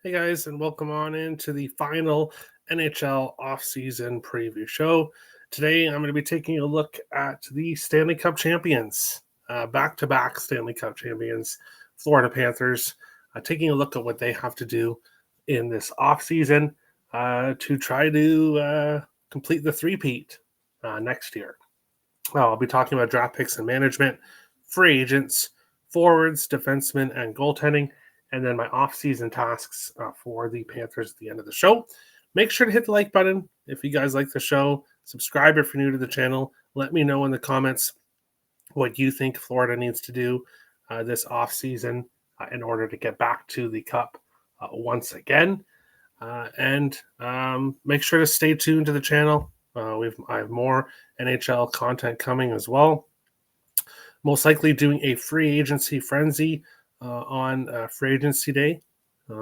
Hey guys, and welcome on into the final NHL offseason preview show. Today, I'm going to be taking a look at the Stanley Cup champions, back-to-back Stanley Cup champions, Florida Panthers, taking a look at what they have to do in this offseason to try to complete the three-peat next year. I'll be talking about draft picks and management, free agents, forwards, defensemen, and goaltending, and then my off-season tasks for the Panthers at the end of the show. Make sure to hit the like button if you guys like the show. Subscribe if you're new to the channel. Let me know in the comments what you think Florida needs to do this off-season in order to get back to the Cup once again. And make sure to stay tuned to the channel. I have more NHL content coming as well. Most likely doing a free agency frenzy on free agency day.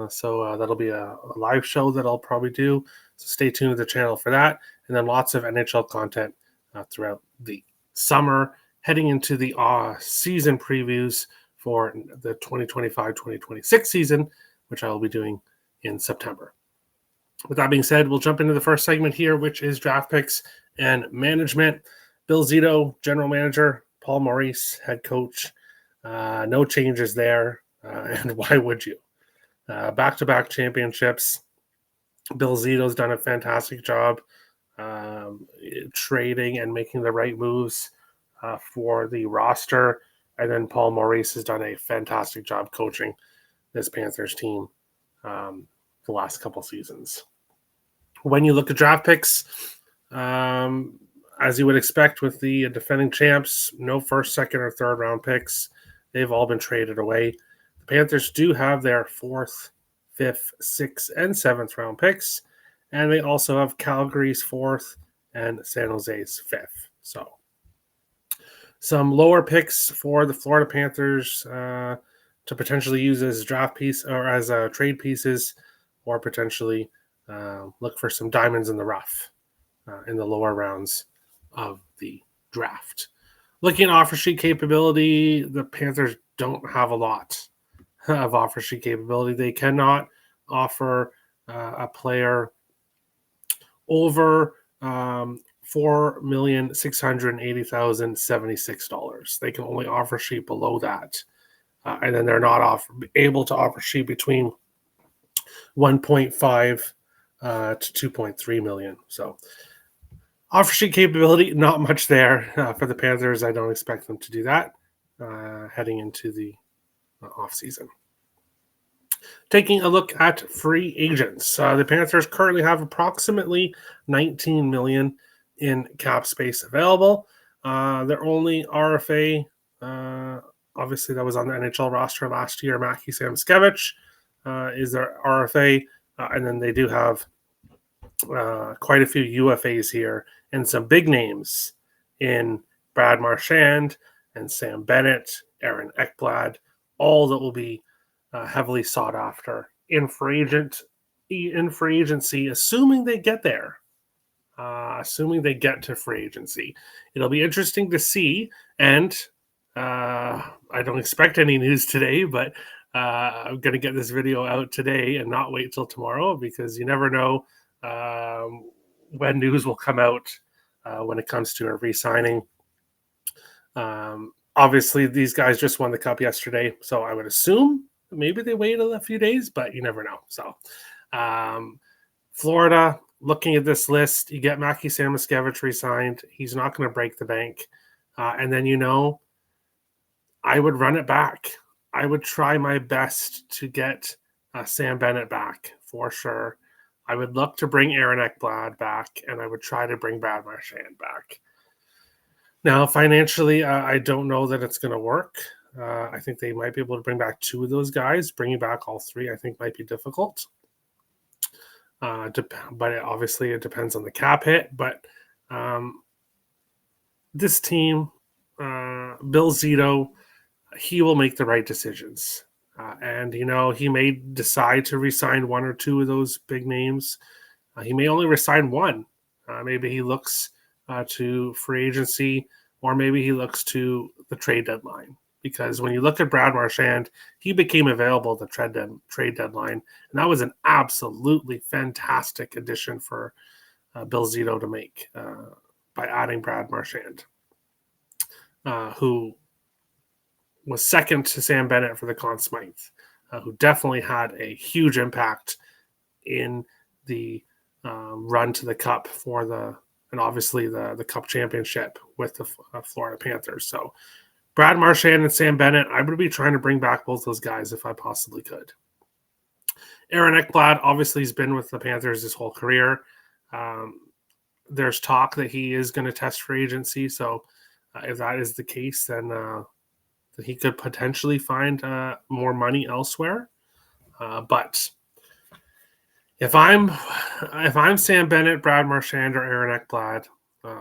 So that'll be a live show that I'll probably do. So stay tuned to the channel for that. And then lots of NHL content throughout the summer, heading into the season previews for the 2025-2026 season, which I will be doing in September. With that being said, we'll jump into the first segment here, which is draft picks and management. Bill Zito, general manager, Paul Maurice, head coach. No changes there, and why would you? Back-to-back championships. Bill Zito's done a fantastic job trading and making the right moves for the roster. And then Paul Maurice has done a fantastic job coaching this Panthers team the last couple seasons. When you look at draft picks, as you would expect with the defending champs, no first, second, or third round picks. They've all been traded away. The Panthers do have their fourth, fifth, sixth, and seventh round picks, and they also have Calgary's fourth and San Jose's fifth. So some lower picks for the Florida Panthers to potentially use as draft piece or as trade pieces, or potentially look for some diamonds in the rough in the lower rounds of the draft. Looking at offer sheet capability, the Panthers don't have a lot of offer sheet capability. They cannot offer a player over $4,680,076. They can only offer sheet below that. And then they're not able to offer sheet between 1.5 to 2.3 million. So offer sheet capability, not much there for the Panthers. I don't expect them to do that heading into the offseason. Taking a look at free agents, the Panthers currently have approximately $19 million in cap space available. Their only RFA, obviously that was on the NHL roster last year, Mackie Samoskevich is their RFA, and then they do have quite a few UFAs here and some big names in Brad Marchand and Sam Bennett, Aaron Ekblad, all that will be heavily sought after in free agency, assuming they get there. Assuming they get to free agency. It'll be interesting to see, and I don't expect any news today, but I'm going to get this video out today and not wait till tomorrow, because you never know when news will come out when it comes to a re-signing. Obviously, these guys just won the Cup yesterday, so I would assume maybe they wait a few days, but you never know. So Florida, looking at this list, you get Mackie Samoskevich re-signed. He's not going to break the bank. And then, I would run it back. I would try my best to get Sam Bennett back for sure. I would look to bring Aaron Ekblad back, and I would try to bring Brad Marchand back. Now, financially, I don't know that it's going to work. I think they might be able to bring back two of those guys. Bringing back all three, I think, might be difficult. But obviously, it depends on the cap hit. But this team, Bill Zito, he will make the right decisions. And he may decide to re-sign one or two of those big names. He may only re-sign one. Maybe he looks to free agency, or maybe he looks to the trade deadline, because when you look at Brad Marchand, he became available at the trade deadline, and that was an absolutely fantastic addition for Bill Zito to make by adding Brad Marchand, who was second to Sam Bennett for the Conn Smythe, who definitely had a huge impact in the run to the Cup and obviously the Cup championship with the Florida Panthers. So Brad Marchand and Sam Bennett, I would be trying to bring back both those guys if I possibly could. Aaron Ekblad, obviously, has been with the Panthers his whole career. There's talk that he is going to test free agency. So if that is the case, then he could potentially find more money elsewhere. But if I'm Sam Bennett, Brad Marchand, or Aaron Ekblad,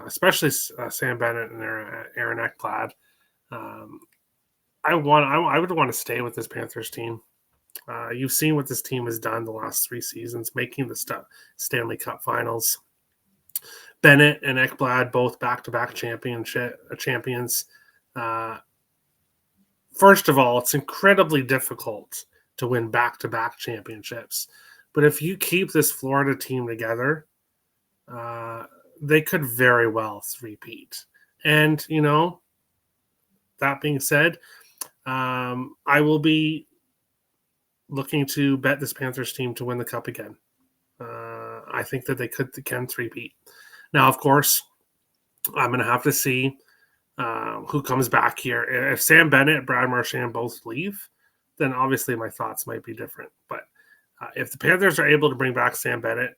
especially Sam Bennett and Aaron Ekblad, I would want to stay with this Panthers team. You've seen what this team has done the last 3 seasons, making the Stanley Cup Finals. Bennett and Ekblad, both back-to-back champions. First of all, it's incredibly difficult to win back-to-back championships. But if you keep this Florida team together, they could very well three-peat. And, that being said, I will be looking to bet this Panthers team to win the Cup again. I think that they can three-peat. Now, of course, I'm going to have to see who comes back here. If Sam Bennett, Brad Marchand both leave, then obviously my thoughts might be different. But if the Panthers are able to bring back Sam Bennett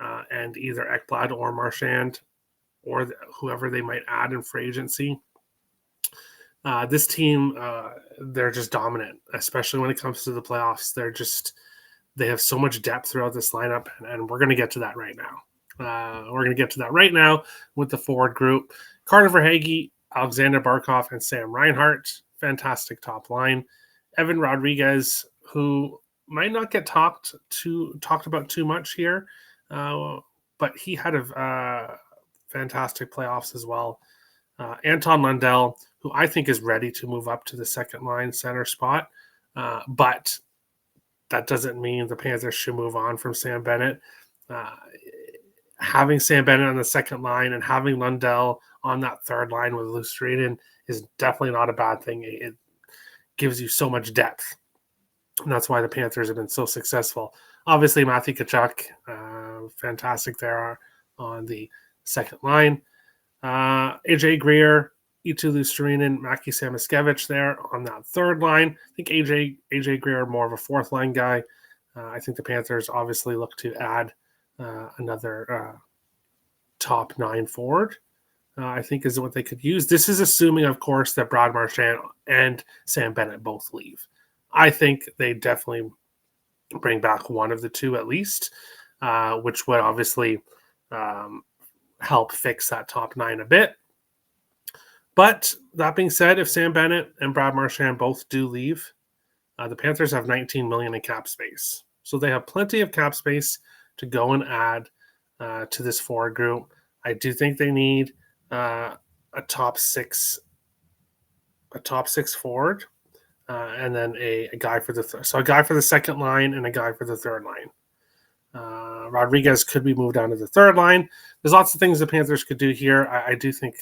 and either Ekblad or Marchand or whoever they might add in free agency, this team, they're just dominant, especially when it comes to the playoffs. They have so much depth throughout this lineup, and we're going to get to that right now. We're going to get to that right now with the forward group. Carter Verhaeghe, Alexander Barkov, and Sam Reinhart. Fantastic top line. Evan Rodriguez, who might not get talked about too much here, but he had a fantastic playoffs as well. Anton Lundell, who I think is ready to move up to the second line center spot, but that doesn't mean the Panthers should move on from Sam Bennett. Having Sam Bennett on the second line and having Lundell on that third line with Lustrinen is definitely not a bad thing. It gives you so much depth, and that's why the Panthers have been so successful. Obviously, Matthew Tkachuk, fantastic there on the second line. AJ Greer, Eetu Lustrinen, Maki Samoskevich there on that third line. I think AJ Greer more of a fourth line guy. I think the Panthers obviously look to add another top 9 forward, I think is what they could use. This is assuming, of course, that Brad Marchand and Sam Bennett both leave. I think they definitely bring back one of the two at least, which would obviously help fix that top 9 a bit. But that being said, if Sam Bennett and Brad Marchand both do leave, the Panthers have $19 million in cap space. So they have plenty of cap space to go and add to this forward group. I do think they need a top six forward, and then a guy for a guy for the second line and a guy for the third line. Rodriguez could be moved down to the third line. There's lots of things the Panthers could do here. I do think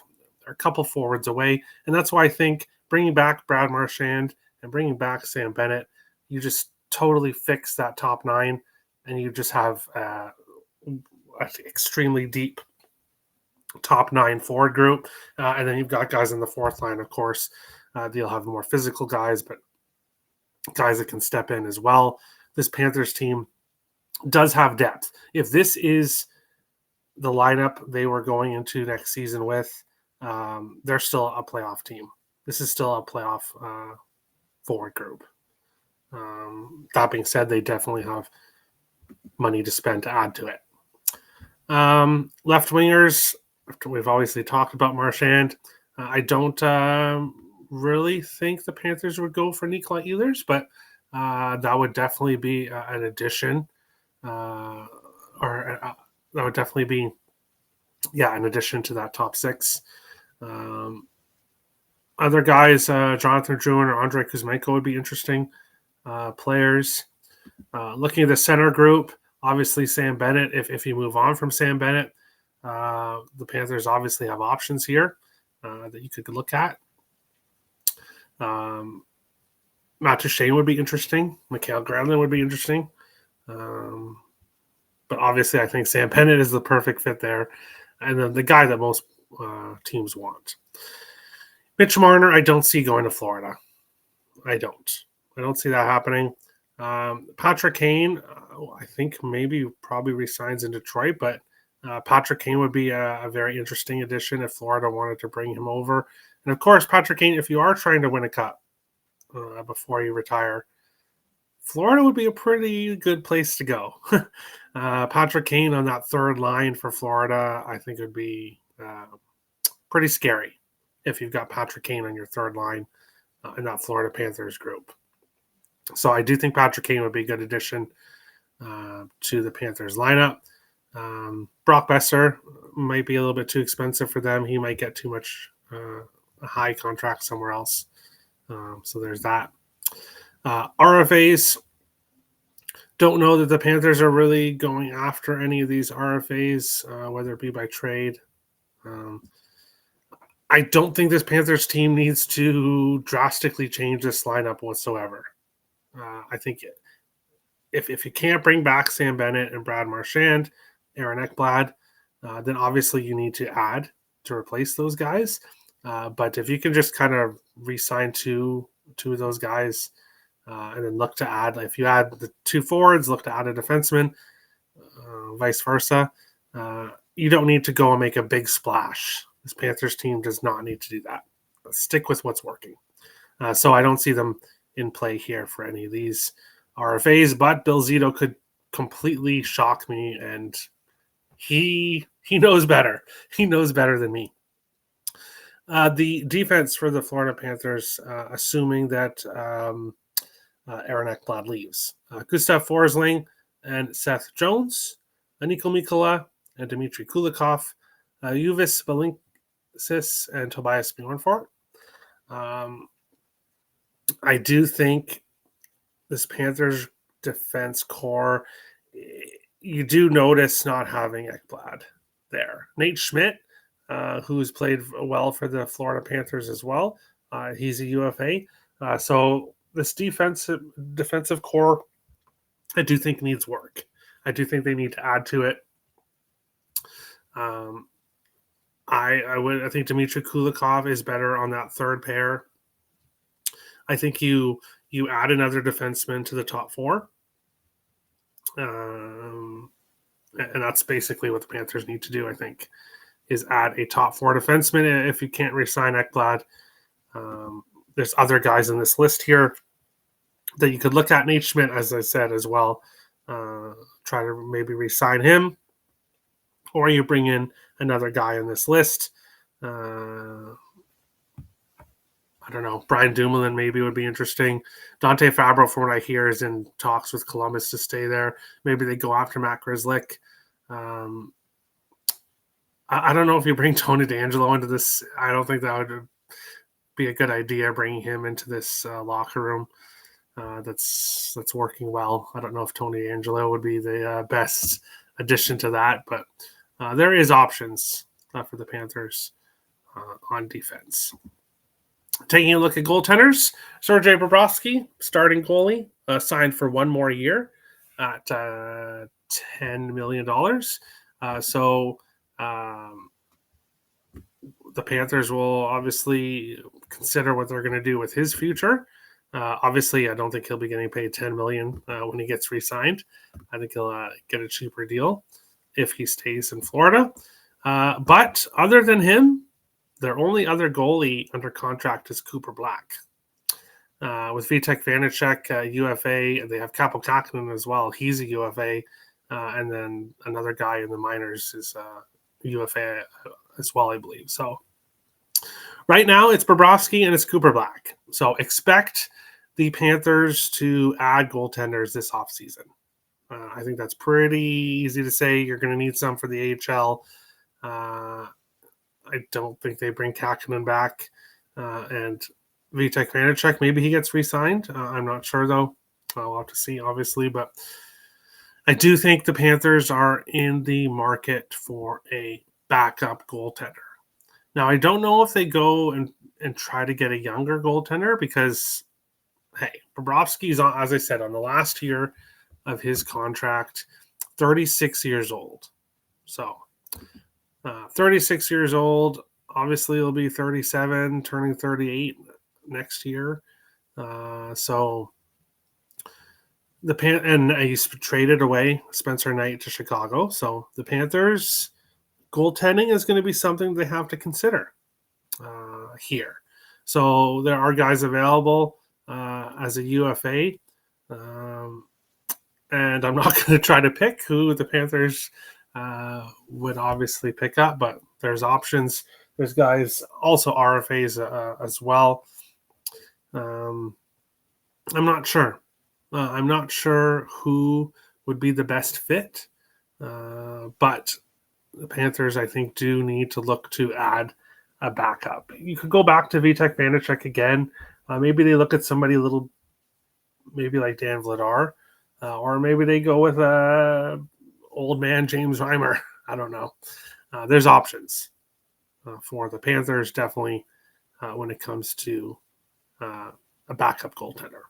they're a couple forwards away, and that's why I think bringing back Brad Marchand and bringing back Sam Bennett, you just totally fix that top 9, and you just have an extremely deep top 9 forward group, and then you've got guys in the fourth line, of course. You'll have more physical guys, but guys that can step in as well. This Panthers team does have depth. If this is the lineup they were going into next season with, they're still a playoff team. This is still a playoff forward group. That being said, they definitely have money to spend to add to it. Left wingers, we've obviously talked about Marchand. I don't really think the Panthers would go for Nikolai Ehlers, but that would definitely be an addition. That would definitely be, an addition to that top 6. Other guys, Jonathan Drouin or Andrei Kuzmenko would be interesting players. Looking at the center group, obviously Sam Bennett. If you move on from Sam Bennett, the Panthers obviously have options here that you could look at. Matt Duchene would be interesting. Mikael Granlund would be interesting. But obviously, I think Sam Bennett is the perfect fit there. And then the guy that most teams want. Mitch Marner, I don't see going to Florida. I don't see that happening. Patrick Kane, I think maybe probably resigns in Detroit, but Patrick Kane would be a very interesting addition if Florida wanted to bring him over. And of course, Patrick Kane, if you are trying to win a cup before you retire, Florida would be a pretty good place to go. Patrick Kane on that third line for Florida, I think would be pretty scary if you've got Patrick Kane on your third line in that Florida Panthers group. So I do think Patrick Kane would be a good addition to the Panthers lineup. Brock Besser might be a little bit too expensive for them. He might get too much a high contract somewhere else. So there's that. RFAs. Don't know that the Panthers are really going after any of these RFAs, whether it be by trade. I don't think this Panthers team needs to drastically change this lineup whatsoever. I think if you can't bring back Sam Bennett and Brad Marchand, Aaron Ekblad, then obviously you need to add to replace those guys. But if you can just kind of re-sign two of those guys and then look to add, if you add the two forwards, look to add a defenseman, vice versa. You don't need to go and make a big splash. This Panthers team does not need to do that. Stick with what's working. So I don't see them in play here for any of these RFAs, but Bill Zito could completely shock me, and he knows better. He knows better than me. The defense for the Florida Panthers, assuming that Aaron Ekblad leaves. Gustav Forsling and Seth Jones, Niko Mikkola and Dmitry Kulikov, Uvis Belinksis and Tobias Bjornfort. I do think this Panthers defense core, you do notice not having Ekblad there. Nate Schmidt, who's played well for the Florida Panthers as well. He's a UFA. So this defensive core, I do think needs work. I do think they need to add to it. I think Dmitry Kulikov is better on that third pair. I think you add another defenseman to the top four. And that's basically what the Panthers need to do, I think, is add a top four defenseman. If you can't re-sign Ekblad, there's other guys in this list here that you could look at. Nate Schmidt, as I said, as well. Try to maybe re-sign him. Or you bring in another guy in this list. I don't know. Brian Dumoulin maybe would be interesting. Dante Fabro, from what I hear, is in talks with Columbus to stay there. Maybe they go after Matt Grzelcyk. I don't know if you bring Tony DeAngelo into this. I don't think that would be a good idea, bringing him into this locker room that's working well. I don't know if Tony DeAngelo would be the best addition to that, but there is options for the Panthers on defense. Taking a look at goaltenders, Sergei Bobrovsky, starting goalie, signed for one more year at $10 million. So the Panthers will obviously consider what they're going to do with his future. Obviously, I don't think he'll be getting paid $10 million when he gets re-signed. I think he'll get a cheaper deal if he stays in Florida. But other than him, their only other goalie under contract is Cooper Black. With Vitek Vanacek, UFA, they have Kaapo Kähkönen as well. He's a UFA. And then another guy in the minors is UFA as well, I believe. So right now it's Bobrovsky and it's Cooper Black. So expect the Panthers to add goaltenders this offseason. I think that's pretty easy to say. You're going to need some for the AHL. I don't think they bring Kähkönen back. And Vitek Vanacek, maybe he gets re-signed. I'm not sure, though. I'll have to see, obviously. But I do think the Panthers are in the market for a backup goaltender. Now, I don't know if they go and try to get a younger goaltender because, hey, Bobrovsky's, as I said, on the last year of his contract, 36 years old. So, 36 years old. Obviously, he'll be 37, turning 38 next year. So and he's traded away Spencer Knight to Chicago. So the Panthers goaltending is going to be something they have to consider here. So there are guys available as a UFA. And I'm not going to try to pick who the Panthers would obviously pick up, but there's options. There's guys also RFAs as well. I'm not sure. I'm not sure who would be the best fit, but the Panthers, I think, do need to look to add a backup. You could go back to Vitek Vanacek again. Maybe they look at somebody a little, maybe like Dan Vladar, or maybe they go with old man James Reimer. I don't know. There's options for the Panthers, definitely, when it comes to a backup goaltender.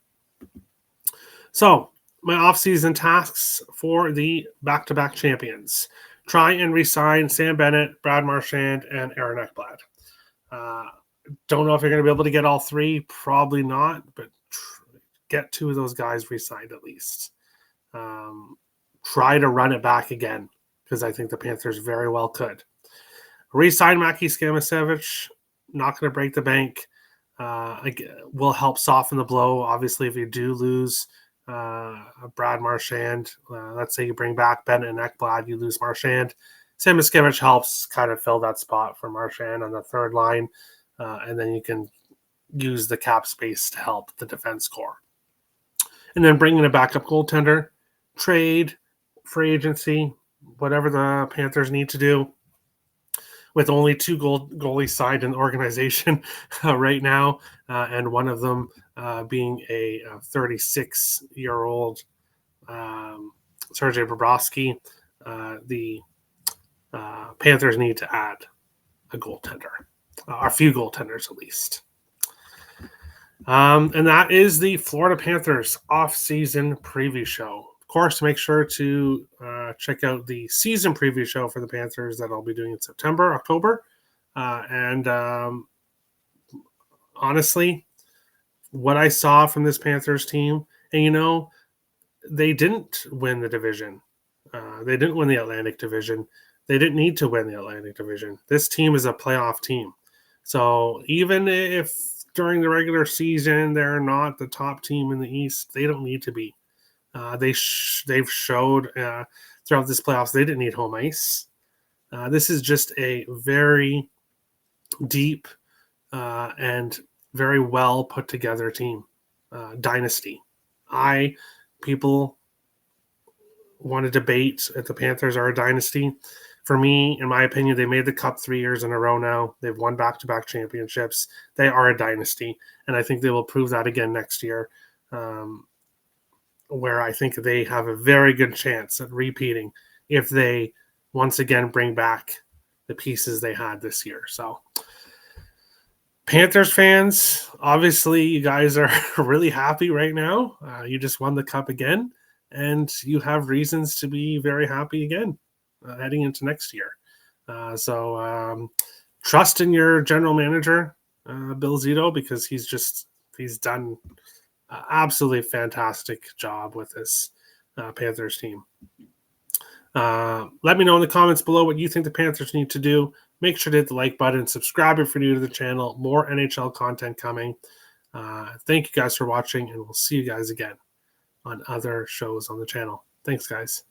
So, my offseason tasks for the back-to-back champions. Try and re-sign Sam Bennett, Brad Marchand, and Aaron Ekblad. Don't know if you're going to be able to get all three. Probably not, but get two of those guys re-signed at least. Try to run it back again, because I think the Panthers very well could. Re-sign Maki Skamasevich. Not going to break the bank. Will help soften the blow. Obviously, if you do lose Brad Marchand, let's say you bring back Bennett and Ekblad, you lose Marchand. Sam Miskevich helps kind of fill that spot for Marchand on the third line, and then you can use the cap space to help the defense core. And then bring in a backup goaltender, trade, free agency, whatever the Panthers need to do. With only two goalies signed in the organization right now, and one of them being a 36-year-old Sergei Bobrovsky, the Panthers need to add a goaltender, a few goaltenders at least. And that is the Florida Panthers off-season preview show. Of course, make sure to check out the season preview show for the Panthers that I'll be doing in September, October. Honestly, what I saw from this Panthers team, and they didn't win the division. They didn't win the Atlantic Division. They didn't need to win the Atlantic Division. This team is a playoff team. So even if during the regular season they're not the top team in the East, they don't need to be. They've showed throughout this playoffs they didn't need home ice. This is just a very deep and very well put together team, dynasty. People want to debate if the Panthers are a dynasty. For me, in my opinion, they made the Cup 3 years in a row now. They've won back-to-back championships. They are a dynasty, and I think they will prove that again next year, where I think they have a very good chance at repeating if they once again bring back the pieces they had this year. So, Panthers fans, obviously you guys are really happy right now. You just won the Cup again, and you have reasons to be very happy again heading into next year. So trust in your general manager, Bill Zito, because he's done an absolutely fantastic job with this Panthers team. Let me know in the comments below what you think the Panthers need to do. Make sure to hit the like button. Subscribe if you're new to the channel. More NHL content coming. Thank you guys for watching, and we'll see you guys again on other shows on the channel. Thanks, guys.